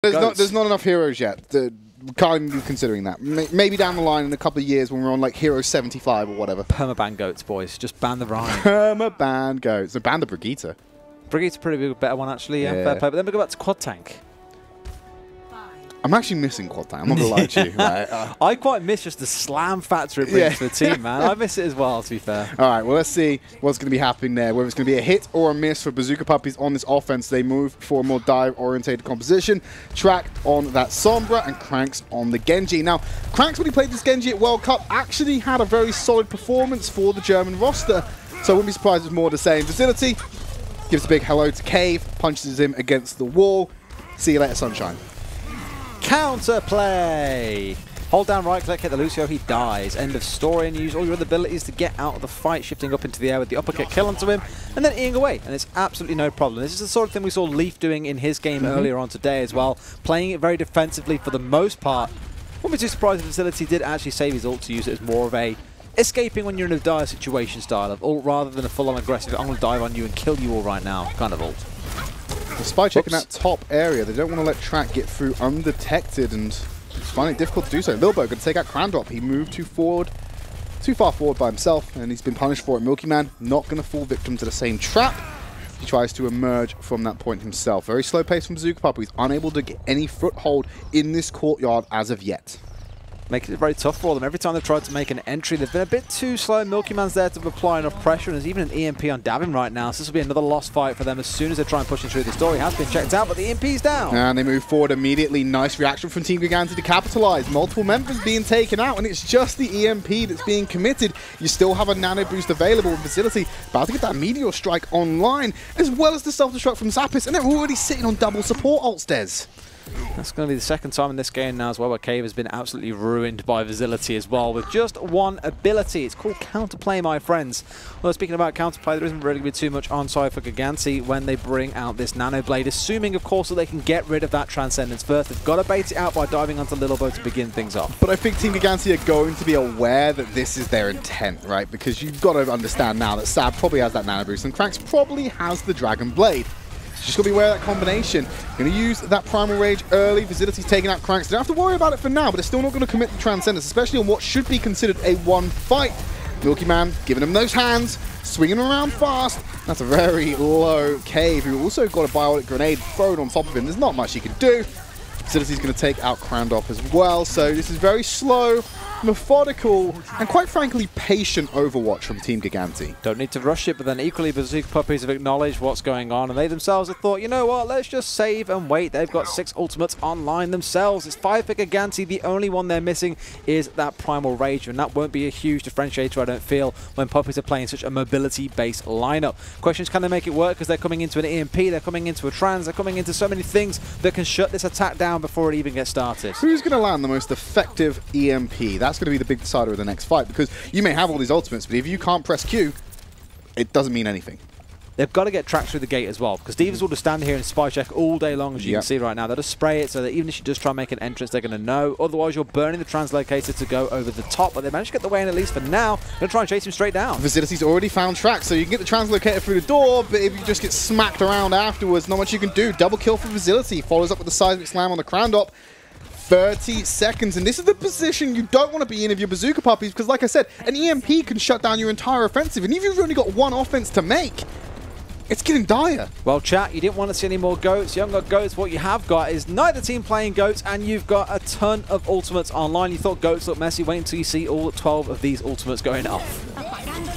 There's not enough heroes yet. Can't even be considering that. Maybe down the line in a couple of years when we're on like Hero 75 or whatever. Permaban goats, boys. Just ban the Rhine. Permaban goats. So ban the Brigitte. Brigitte's a pretty better one, actually. Yeah, fair play. But then we go back to Quad Tank. I'm actually missing Quad Tank. I'm not going to lie to you. Right? I quite miss just the slam factor it brings to the team, man. I miss it as well, to be fair. All right, well, let's see what's going to be happening there. Whether it's going to be a hit or a miss for Bazooka Puppiez on this offense. They move for a more dive-orientated composition. Track on that Sombra and Cranks on the Genji. Now, Cranks, when he played this Genji at World Cup, actually had a very solid performance for the German roster. So I wouldn't be surprised if it's more the same. Facility gives a big hello to Cave, punches him against the wall. See you later, Sunshine. Counterplay! Hold down right click, hit the Lucio, he dies. End of story, and you use all your other abilities to get out of the fight, shifting up into the air with the uppercut kill onto him, and then eating away, and it's absolutely no problem. This is the sort of thing we saw Leaf doing in his game earlier on today as well, playing it very defensively for the most part. Wouldn't be too surprised if Facility did actually save his ult to use it as more of a escaping when you're in a dire situation style of ult, rather than a full-on aggressive, I'm going to dive on you and kill you all right now kind of ult. Despite checking that top area, they don't want to let Track get through undetected, and it's finding it difficult to do so. Lilbo going to take out Crandrop. He moved too far forward by himself, and he's been punished for it. Milky Man not going to fall victim to the same trap. He tries to emerge from that point himself. Very slow pace from Bazooka Puppiez. He's unable to get any foothold in this courtyard as of yet. Making it very tough for them. Every time they've tried to make an entry, they've been a bit too slow. Milky Man's there to apply enough pressure, and there's even an EMP on Davin right now, so this will be another lost fight for them as soon as they try and push him through this door. He has been checked out, but the EMP's down. And they move forward immediately. Nice reaction from Team Gigantti to capitalize. Multiple members being taken out, and it's just the EMP that's being committed. You still have a nano boost available in Facility. About to get that Meteor Strike online, as well as the self-destruct from Zappis, and they're already sitting on double support ults, Des. That's going to be the second time in this game now as well where Cave has been absolutely ruined by Facility as well with just one ability. It's called Counterplay, my friends. Well, speaking about Counterplay, there isn't really going to be too much on side for Gigantti when they bring out this Nano Blade, assuming, of course, that they can get rid of that Transcendence first. They've got to bait it out by diving onto Lilbo to begin things off. But I think Team Gigantti are going to be aware that this is their intent, right? Because you've got to understand now that Sab probably has that Nano Boost and Cranks probably has the Dragon Blade. Just got to be aware of that combination. Going to use that Primal Rage early. Facility's taking out Cranks. They don't have to worry about it for now, but they're still not going to commit the Transcendence, especially on what should be considered a one fight. Milky Man giving him those hands, swinging around fast. That's a very low Cave, who also got a Bionic Grenade thrown on top of him. There's not much he can do. Facility's going to take out Crandop as well, so this is very slow, methodical, and quite frankly patient Overwatch from Team Gigantti. Don't need to rush it, but then equally Bazooka Puppiez have acknowledged what's going on, and they themselves have thought, you know what, let's just save and wait. They've got 6 ultimates online themselves. It's 5 for Gigantti. The only one they're missing is that Primal Rage, and that won't be a huge differentiator, I don't feel, when Puppies are playing such a mobility-based lineup. Question is, can they make it work? Because they're coming into an EMP, they're coming into a Trans, they're coming into so many things that can shut this attack down before it even gets started. Who's going to land the most effective EMP? That's going to be the big decider of the next fight, because you may have all these ultimates, but if you can't press Q, it doesn't mean anything. They've got to get tracked through the gate as well, because Divas will just stand here and spy check all day long, as you can see right now. They'll just spray it so that even if she does try and make an entrance, they're going to know. Otherwise, you're burning the translocator to go over the top, but they managed to get the way in at least for now. They're going to try and chase him straight down. Facility's already found tracks, so you can get the translocator through the door, but if you just get smacked around afterwards, not much you can do. Double kill for Facility. Follows up with the seismic slam on the Crandop. 30 seconds, and this is the position you don't want to be in if you're Bazooka Puppiez, because like I said, an EMP can shut down your entire offensive, and if you've only got one offense to make, it's getting dire. Well, chat, you didn't want to see any more goats. You haven't got goats. What you have got is neither team playing goats, and you've got a ton of ultimates online. You thought goats looked messy. Wait until you see all 12 of these ultimates going off.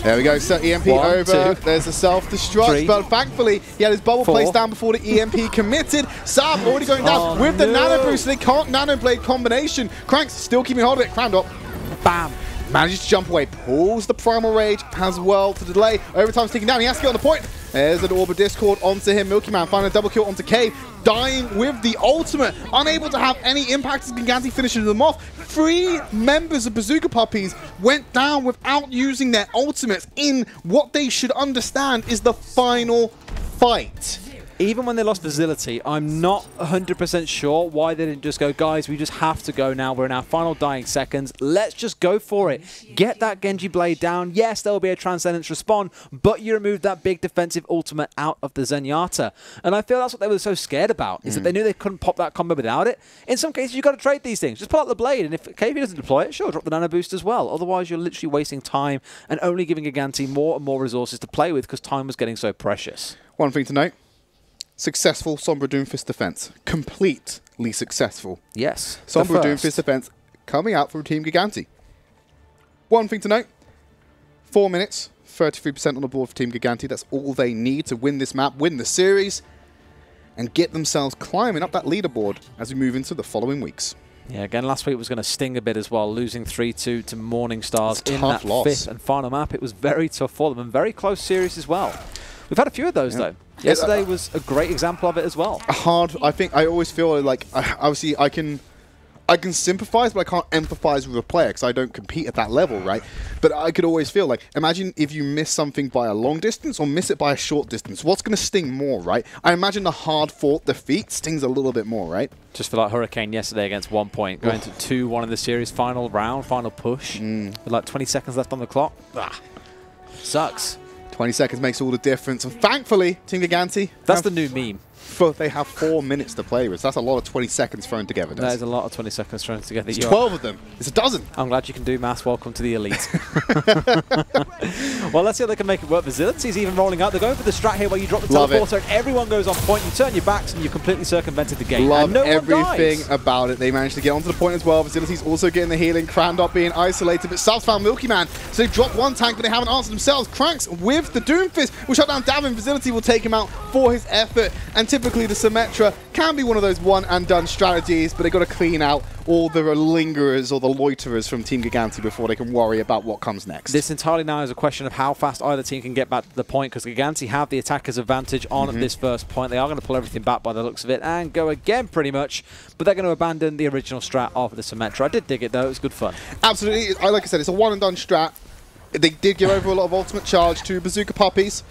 There we go, so EMP over, there's a self-destruct, but thankfully he had his bubble placed down before the EMP committed. Sab already going down with the Nano Boost, so they can't Nano Blade combination. Cranks still keeping hold of it, Crandop, bam, manages to jump away, pulls the Primal Rage as well to delay. Overtime's ticking down, he has to get on the point. There's an Orb of Discord onto him, Milky Man finding a double kill onto Cave, dying with the ultimate, unable to have any impact as Gigantti finishes them off. 3 members of Bazooka Puppiez went down without using their ultimates in what they should understand is the final fight. even when they lost Bazooka, I'm not 100% sure why they didn't just go, guys, we just have to go now. We're in our final dying seconds. Let's just go for it. Get that Genji blade down. Yes, there will be a Transcendence respawn, but you remove that big defensive ultimate out of the Zenyatta. And I feel that's what they were so scared about, is that they knew they couldn't pop that combo without it. In some cases, you've got to trade these things. Just pull out the blade, and if KP doesn't deploy it, sure, drop the nano boost as well. Otherwise, you're literally wasting time and only giving Gigantti more and more resources to play with because time was getting so precious. One thing to note, successful Sombra Doomfist defense. Completely successful. Yes. Sombra Doomfist defense coming out from Team Gigantti. One thing to note, 4 minutes, 33% on the board for Team Gigantti. That's all they need to win this map, win the series, and get themselves climbing up that leaderboard as we move into the following weeks. Yeah, again, last week was going to sting a bit as well, losing 3-2 to Morning Stars in that loss. 5th and final map. It was very tough for them and very close series as well. We've had a few of those, though. Yesterday was a great example of it as well. I think I always feel like, obviously, I can sympathize, but I can't empathize with a player because I don't compete at that level, right? But I could always feel like, imagine if you miss something by a long distance or miss it by a short distance. What's going to sting more, right? I imagine the hard-fought defeat stings a little bit more, right? Just for like Hurricane yesterday against 1 point, going to 2-1 in the series, final round, final push, with like 20 seconds left on the clock. Sucks. 20 seconds makes all the difference. And thankfully, Team Gigantti... That's the new meme. They have 4 minutes to play with. So that's a lot of 20 seconds thrown together. That is a lot of 20 seconds thrown together. It's 12 of them. It's a dozen. I'm glad you can do maths. Welcome to the elite. Well, let's see how they can make it work. Bazooka's even rolling out. They're going for the strat here where you drop the teleporter and everyone goes on point. You turn your backs and you've completely circumvented the game. Love and no everything about it. They managed to get onto the point as well. Bazooka's also getting the healing. Crandop being isolated, but Subs found Milky Man. So they've dropped one tank, but they haven't answered themselves. Cranks with the Doomfist will shut down Davin. Bazooka will take him out for his effort. And typically the Symmetra can be one of those one-and-done strategies, but they've got to clean out all the lingerers or the loiterers from Team Gigantti before they can worry about what comes next. This entirely now is a question of how fast either team can get back to the point, because Gigantti have the attacker's advantage on this first point. They are going to pull everything back by the looks of it and go again pretty much, but they're going to abandon the original strat of the Symmetra. I did dig it though, it was good fun. Absolutely, like I said, it's a one-and-done strat. They did give over a lot of ultimate charge to Bazooka Puppiez,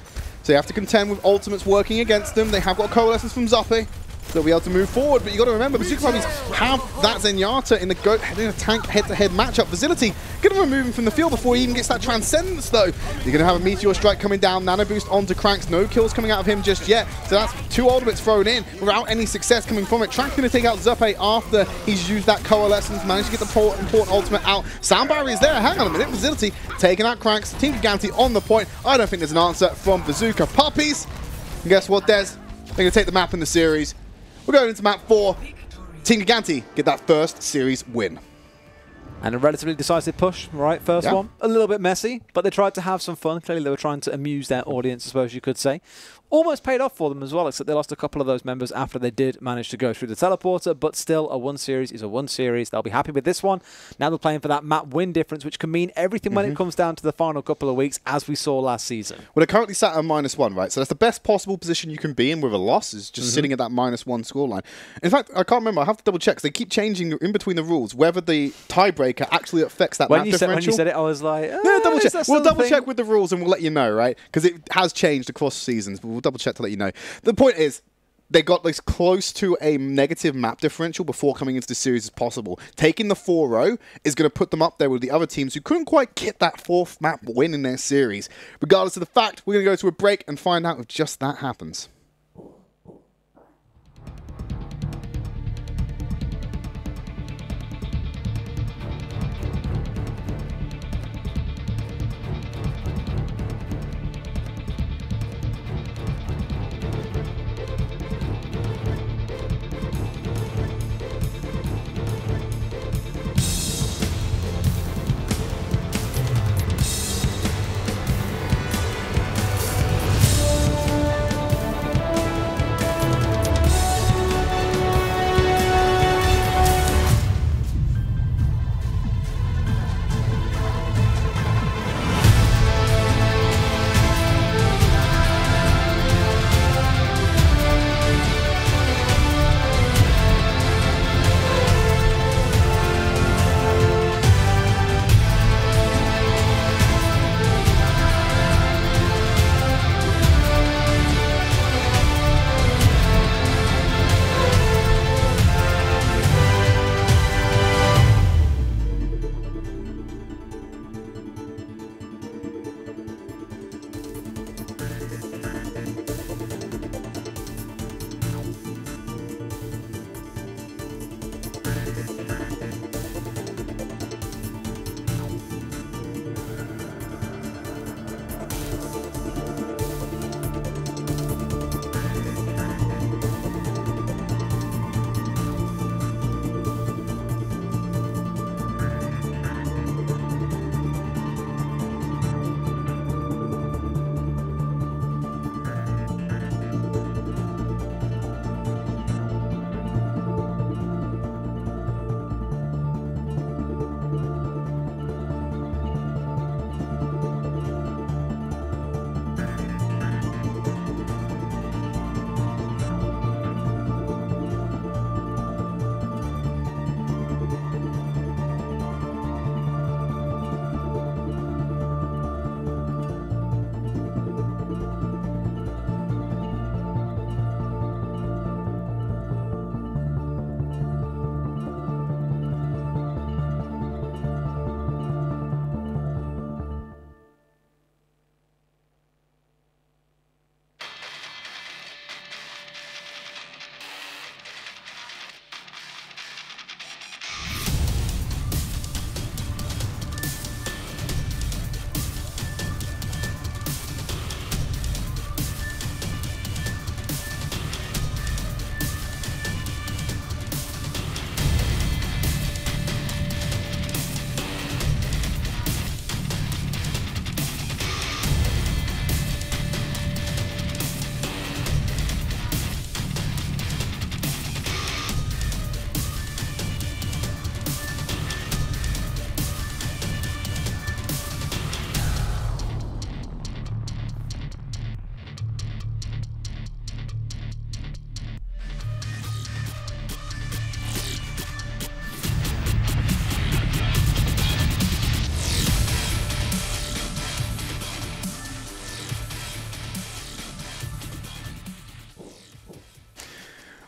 so you have to contend with ultimates working against them. They have got coalescence from Zuppe. They'll be able to move forward, but you got to remember, Bazooka Puppiez have that Zenyatta in a tank head-to-head matchup. Facility going to remove him from the field before he even gets that Transcendence, though. You're going to have a Meteor Strike coming down, Nano Boost onto Cranks. No kills coming out of him just yet, so that's 2 ultimates thrown in without any success coming from it. Trank's going to take out Zuppe after he's used that Coalescence, managed to get the important ultimate out. Sound Barrier is there. Hang on a minute. Facility taking out Cranks. Team Gigantti on the point. I don't think there's an answer from Bazooka Puppiez. And guess what, Des? They're going to take the map in the series. We're going into map 4. Team Gigantti get that first series win. And a relatively decisive push, right? First one. A little bit messy, but they tried to have some fun. Clearly they were trying to amuse their audience, I suppose you could say. Almost paid off for them as well, except they lost a couple of those members after they did manage to go through the teleporter, but still a 1 series is a 1 series. They'll be happy with this one. Now they're playing for that map win difference, which can mean everything when it comes down to the final couple of weeks, as we saw last season. Well, they're currently sat at -1, right? So that's the best possible position you can be in with a loss, is just sitting at that -1 scoreline. In fact, I can't remember. I have to double check, because they keep changing in between the rules, whether the tiebreaker actually affects that map differential. When you said it, I was like, no, double check. We'll double check with the rules and we'll let you know, right? Because it has changed across seasons, but we'll double check to let you know. The point is, they got as close to a negative map differential before coming into the series as possible. Taking the 4-0 is going to put them up there with the other teams who couldn't quite get that 4th map win in their series. Regardless of the fact, we're going to go to a break and find out if just that happens.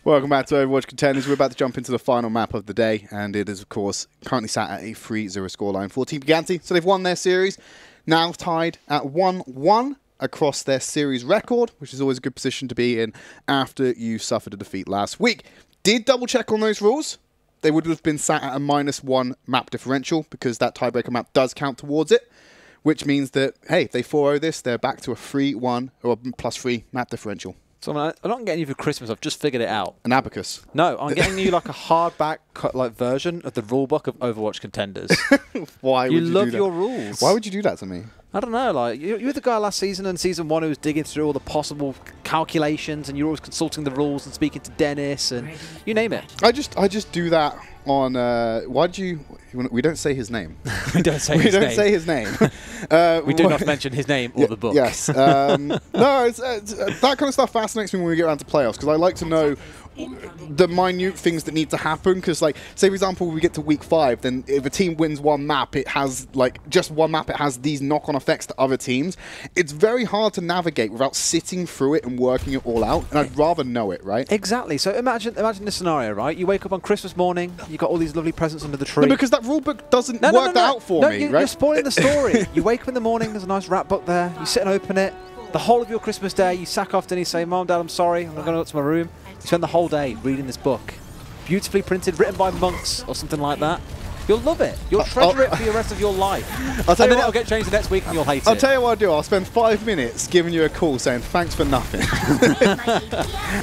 Welcome back to Overwatch Contenders. We're about to jump into the final map of the day, and it is, of course, currently sat at a 3-0 scoreline for Team Gigantti. So they've won their series, now tied at 1-1 across their series record, which is always a good position to be in after you suffered a defeat last week. Did double check on those rules. They would have been sat at a -1 map differential because that tiebreaker map does count towards it, which means that, hey, if they 4-0 this, they're back to a 3-1 or +3 map differential. So I'm not getting you for Christmas. I've just figured it out. An abacus. No, I'm getting you like a hardback version of the rulebook of Overwatch Contenders. Why would you do that? You love your rules. Why would you do that to me? I don't know. Like you were the guy last season and season 1 who was digging through all the possible calculations, and you're always consulting the rules and speaking to Dennis and you name it. I just do that on. Why did you? We don't say his name. We don't say his name. We don't say his name. We do not mention his name or the book. Yes. No, that kind of stuff fascinates me when we get around to playoffs because I like to know the minute things that need to happen. Because, like, say for example, we get to week 5, then if a team wins one map, it has just one map. It has these knock-on effects to other teams. It's very hard to navigate without sitting through it and working it all out. And I'd rather know it, right? Exactly. So imagine this scenario, right? You wake up on Christmas morning, you got all these lovely presents under the tree. No, because that rulebook doesn't work that out for me, right? You're spoiling the story. You wake up in the morning, there's a nice rap book there. You sit and open it. The whole of your Christmas day, you sack off and you say, "Mom, Dad, I'm sorry. I'm going to go to my room." You spend the whole day reading this book. Beautifully printed, written by monks or something like that. You'll love it. You'll treasure it for the rest of your life. I'll tell you what, it'll get changed the next week and you'll hate it. I'll tell you what I'll do. I'll spend 5 minutes giving you a call saying thanks for nothing.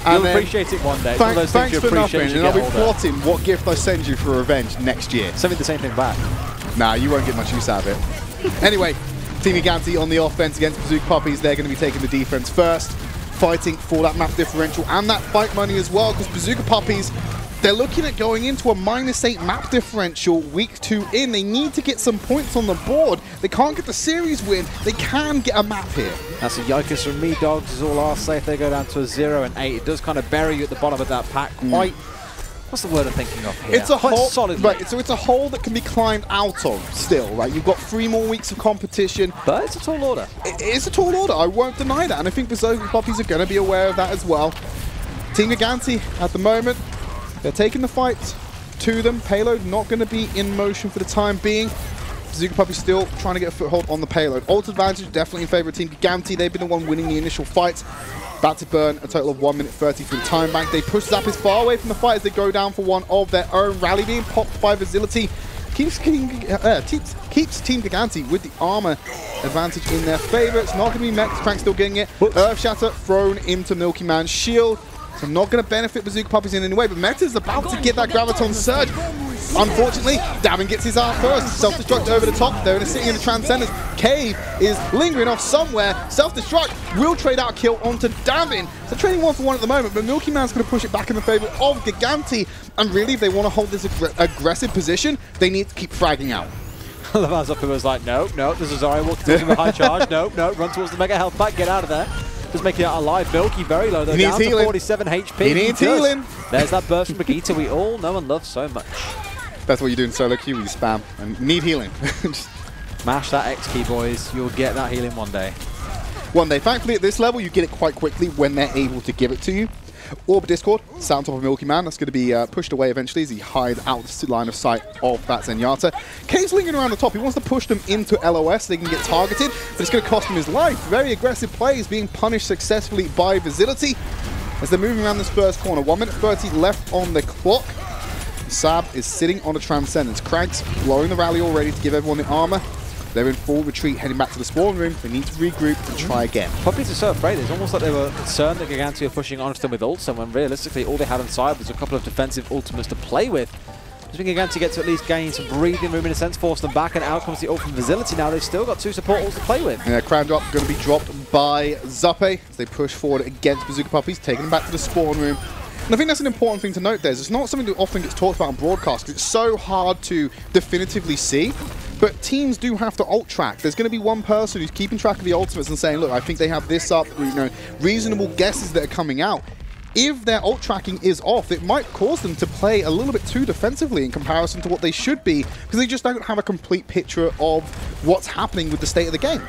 You'll appreciate it one day. Thanks for nothing. And I'll be plotting what gift I send you for revenge next year. Send me the same thing back. Nah, you won't get much use out of it. Anyway, Team Gigantti on the offense against Bazooka Puppiez. They're going to be taking the defense first, fighting for that map differential and that fight money as well, because Bazooka Puppiez, they're looking at going into a -8 map differential week 2 in. They need to get some points on the board. They can't get the series win. They can get a map here. That's a yikers from me, dogs, is all I'll say. If they go down to a 0-8, it does kind of bury you at the bottom of that pack quite... What's the word I'm thinking of here? It's a hole, solidly. right? So it's a hole that can be climbed out of still, right? You've got 3 more weeks of competition. But it's a tall order. It is a tall order. I won't deny that. And I think Bazooka Puppiez are going to be aware of that as well. Team Gigantti, at the moment, they're taking the fight to them. Payload not going to be in motion for the time being. Bazooka Puppiez still trying to get a foothold on the payload. Ult advantage definitely in favour of Team Gigantti. They've been the one winning the initial fight. About to burn a total of 1 minute 30 through the time bank. They push Zap as far away from the fight as they go down for one of their own. Rally being popped by Facility keeps Team Gigantti with the armor advantage in their favour. It's not going to be met. Crank still getting it. Earth Shatter thrown into Milky Man's shield. So not going to benefit Bazooka Puppiez in any way, but Meta's about to get that Graviton Surge. Unfortunately, Davin gets his out first. Self-destruct over the top. They're sitting in the Transcenders. Cave is lingering off somewhere. Self-destruct will trade out a kill onto Davin. So trading 1 for 1 at the moment, but Milky Man's going to push it back in the favour of Gigantti. And really, if they want to hold this aggressive position, they need to keep fragging out. I love how Zucker was like, no, this is Zarya walking towards him with high charge. No, run towards the Mega Health pack. Get out of there. Just making it out alive. Milky very low though, down to 47 HP. He needs healing. There's that burst from Brigitte we all know and love so much. That's what you do in solo queue, you spam and need healing. Just mash that X key, boys. You'll get that healing one day. One day. Thankfully, at this level, you get it quite quickly when they're able to give it to you. Orb Discord, sat on top of Milky Man. That's going to be pushed away eventually as he hides out the line of sight of that Zenyatta. Cave's lingering around the top. He wants to push them into LOS so they can get targeted, but it's going to cost him his life. Very aggressive plays being punished successfully by Facility as they're moving around this first corner. 1 minute 30 left on the clock. Sab is sitting on a Transcendence. Crank's blowing the rally already to give everyone the armor. They're in full retreat, heading back to the spawn room. They need to regroup and try again. Puppies are so afraid. It's almost like they were concerned that Gigantti were pushing onto them with ults, and when realistically all they had inside was a couple of defensive ultimates to play with. I think Gigantti get to at least gain some breathing room in a sense, force them back, and out comes the ult from Facility. Now they've still got 2 support ults to play with. Yeah, Crown Drop going to be dropped by Zappe as they push forward against Bazooka Puppiez, taking them back to the spawn room. And I think that's an important thing to note there. It's not something that often gets talked about on broadcast because it's so hard to definitively see. But teams do have to ult track. There's going to be one person who's keeping track of the ultimates and saying, look, I think they have this up, you know, reasonable guesses that are coming out. If their ult tracking is off, it might cause them to play a little bit too defensively in comparison to what they should be because they just don't have a complete picture of what's happening with the state of the game.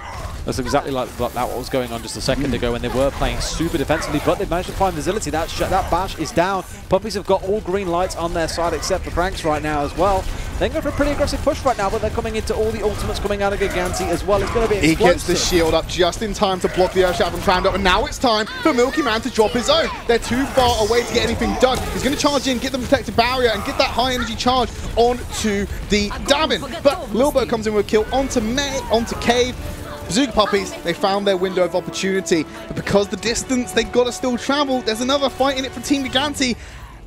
That's exactly like what was going on just a second ago when they were playing super defensively, but they've managed to find Facility. That bash is down. Puppies have got all green lights on their side except for Cranks right now as well. They're going for a pretty aggressive push right now, but they're coming into all the ultimates coming out of Gigantti as well. It's going to be explosive. He gets the shield up just in time to block the Earthshatter from Crammed, and now it's time for Milky Man to drop his own. They're too far away to get anything done. He's going to charge in, get the protective barrier, and get that high energy charge onto the Davin. But Lil Bird comes in with a kill onto Cave. Bazooka Puppiez, they found their window of opportunity, but because the distance they've got to still travel, there's another fight in it for Team Gigantti,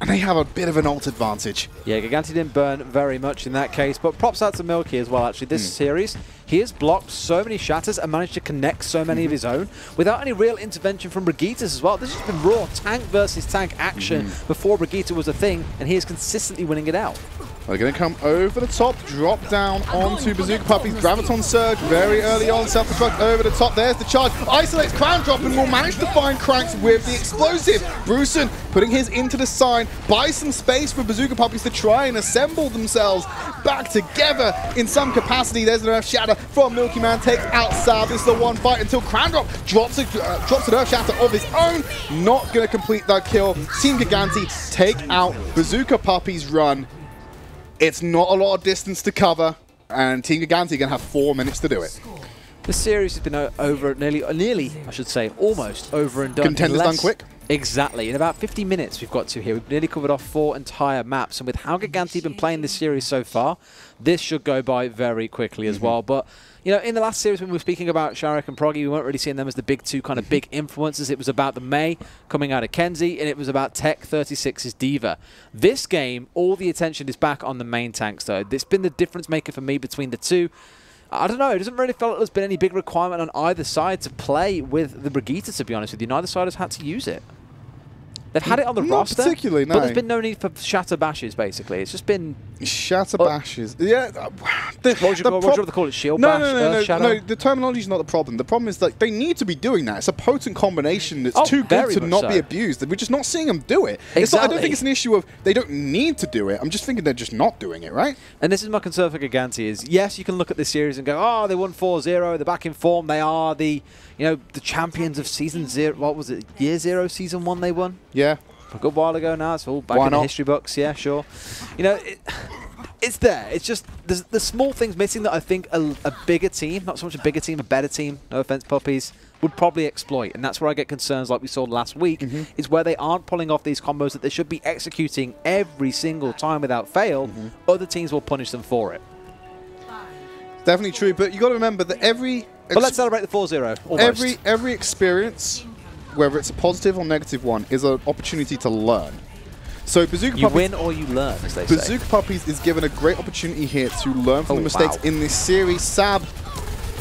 and they have a bit of an ult advantage. Yeah, Gigantti didn't burn very much in that case, but props out to Milky as well, actually. This series, he has blocked so many shatters and managed to connect so many of his own without any real intervention from Brigitte as well. This has been raw tank versus tank action before Brigitte was a thing, and he is consistently winning it out. They're going to come over the top, drop down onto Bazooka Puppiez. Graviton Surge very early on, self-destruct over the top. There's the charge. Isolates Crown Drop and will manage to find Cranks with the explosive. Bruson putting his into the sign, buys some space for Bazooka Puppiez to try and assemble themselves back together in some capacity. There's an Earth Shatter from Milky Man, takes out Sab. This is the one fight until Crown Drop drops an Earth Shatter of his own. Not going to complete that kill. Team Gigantti take out Bazooka Puppiez' run. It's not a lot of distance to cover, and Team Gigantti are going to have 4 minutes to do it. The series has been over nearly, I should say, almost over and done. Contenders done quick? Exactly. In about 50 minutes we've got to here. We've nearly covered off 4 entire maps, and with how Gigantti have been playing this series so far, this should go by very quickly as well. But you know, in the last series when we were speaking about Sharek and Proggy, we weren't really seeing them as the big two kind of big influences. It was about the Mei coming out of Kenzie, and it was about Tech36's Diva. This game, all the attention is back on the main tanks, though. It's been the difference maker for me between the two. I don't know, it doesn't really feel like there's been any big requirement on either side to play with the Brigitte, to be honest with you. Neither side has had to use it. They've had it on the roster, particularly, no. But there's been no need for shatter bashes, basically. It's just been... Shatter bashes. Yeah. What would you rather call it? Shield bash? No, the terminology is not the problem. The problem is that they need to be doing that. It's a potent combination that's too good to not be abused. We're just not seeing them do it. Exactly. I don't think it's an issue of they don't need to do it. I'm just thinking they're just not doing it, right? And this is my concern for Gigantti is, yes, you can look at this series and go, oh, they won 4-0, they're back in form, they are the, you know, the champions of Season 0, what was it, Year 0, Season 1 they won? Yeah. A good while ago now, it's all back in the history books, yeah, sure. You know, it's there. It's just the small things missing that I think a bigger team, not so much a bigger team, a better team, no offense, Puppies, would probably exploit. And that's where I get concerns like we saw last week, is where they aren't pulling off these combos that they should be executing every single time without fail. Other teams will punish them for it. Definitely true, but you got to remember that But let's celebrate the 4-0, almost. Every experience, whether it's a positive or negative one, is an opportunity to learn. So Bazooka Puppiez... You win or you learn, as they say. Bazooka Puppiez is given a great opportunity here to learn from the mistakes in this series. Sab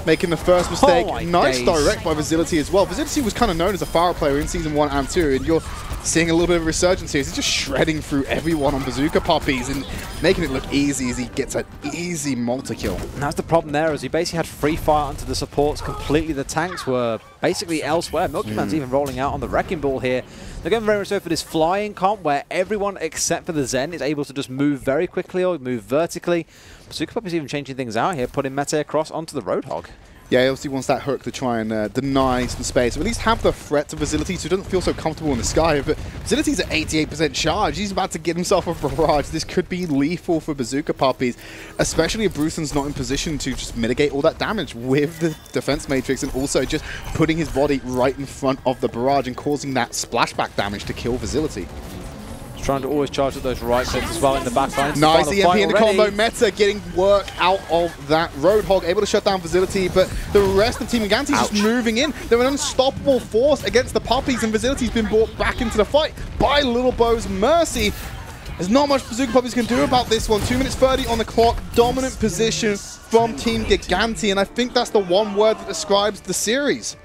making the first mistake. Nice direct by Facility as well. Facility was kind of known as a fire player in Season 1 and 2, and you're seeing a little bit of a resurgence here. He's just shredding through everyone on Bazooka Puppiez and making it look easy as he gets an easy multi-kill. And that's the problem there, is he basically had free fire onto the supports completely. The tanks were basically elsewhere. Milky Man's even rolling out on the Wrecking Ball here. They're going very much so for this flying comp where everyone except for the Zen is able to just move very quickly or move vertically. Bazooka Puppiez even changing things out here, putting Mete across onto the Roadhog. Yeah, he obviously wants that hook to try and deny some space, or at least have the threat to Facility so he doesn't feel so comfortable in the sky. But Facility's at 88% charge. He's about to get himself a barrage. This could be lethal for Bazooka Puppiez, especially if Bruson's not in position to just mitigate all that damage with the defense matrix and also just putting his body right in front of the barrage and causing that splashback damage to kill Facility. Trying to always charge at those right clicks as well in the back line. Nice EMP in the combo. Meta getting work out of that Roadhog, able to shut down Facility, but the rest of Team Gigantti is just moving in. They're an unstoppable force against the Puppies, and Facility's been brought back into the fight by Little Bo's mercy. There's not much Bazooka Puppies can do about this one. 2 minutes 30 on the clock. Dominant position from Team Gigantti, and I think that's the one word that describes the series.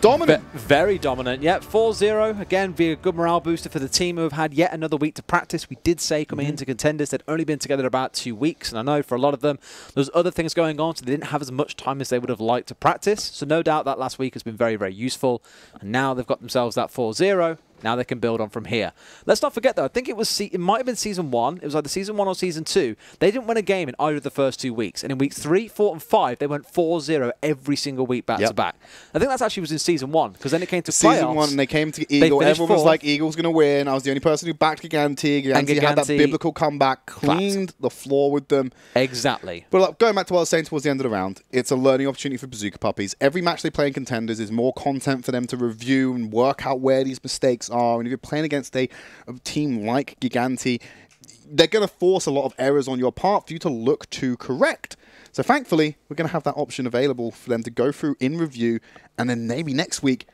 Dominant. Very dominant. Yeah, 4-0. Again, be a good morale booster for the team who have had yet another week to practice. We did say coming into Contenders they'd only been together about 2 weeks, and I know for a lot of them there's other things going on, so they didn't have as much time as they would have liked to practice. So no doubt that last week has been very, very useful. And now they've got themselves that 4-0. Now they can build on from here. Let's not forget, though, I think it might have been Season 1. It was either Season 1 or Season 2. They didn't win a game in either of the first 2 weeks. And in weeks 3, 4, and 5, they went 4-0 every single week back-to-back. I think that's actually was in Season 1, because then it came to playoffs. Season 1, and they came to Eagle. Everyone was like, Eagle's going to win. I was the only person who backed Gigantti. Gigantti had that biblical comeback, cleaned the floor with them. Exactly. But like, going back to what I was saying towards the end of the round, it's a learning opportunity for Bazooka Puppies. Every match they play in Contenders is more content for them to review and work out where these mistakes are. And if you're playing against a team like Gigantti, they're going to force a lot of errors on your part for you to look to correct. So thankfully, we're going to have that option available for them to go through in review, and then maybe next week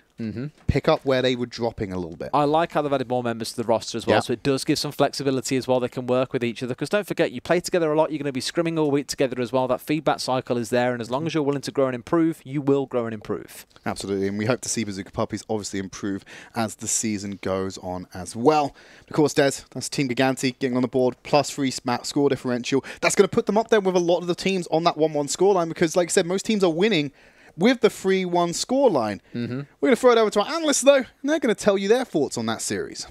pick up where they were dropping a little bit. I like how they've added more members to the roster as well, so it does give some flexibility as well. They can work with each other, because don't forget, you play together a lot, you're going to be scrimming all week together as well. That feedback cycle is there, and as long as you're willing to grow and improve, you will grow and improve. Absolutely, and we hope to see Bazooka Puppies obviously improve as the season goes on as well. Of course, Des, that's Team Gigantti getting on the board, +3 score differential. That's going to put them up there with a lot of the teams on that 1-1 scoreline, because like I said, most teams are winning with the 3-1 scoreline. We're going to throw it over to our analysts, though, and they're going to tell you their thoughts on that series.